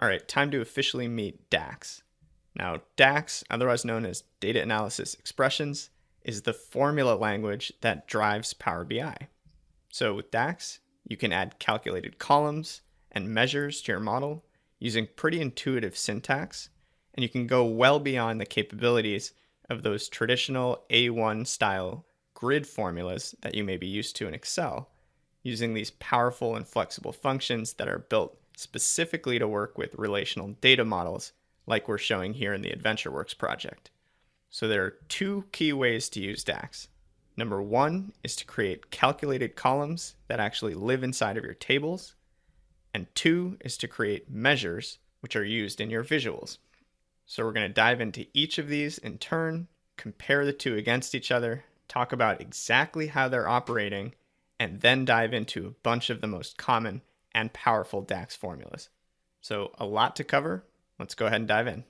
All right, time to officially meet DAX. Now, DAX, otherwise known as Data Analysis Expressions, is the formula language that drives Power BI. So with DAX, you can add calculated columns and measures to your model using pretty intuitive syntax, and you can go well beyond the capabilities of those traditional A1 style grid formulas that you may be used to in Excel, using these powerful and flexible functions that are built specifically to work with relational data models like we're showing here in the AdventureWorks project. So there are two key ways to use DAX. Number one is to create calculated columns that actually live inside of your tables. And two is to create measures which are used in your visuals. So we're going to dive into each of these in turn, compare the two against each other, talk about exactly how they're operating, and then dive into a bunch of the most common and powerful DAX formulas. So a lot to cover. Let's go ahead and dive in.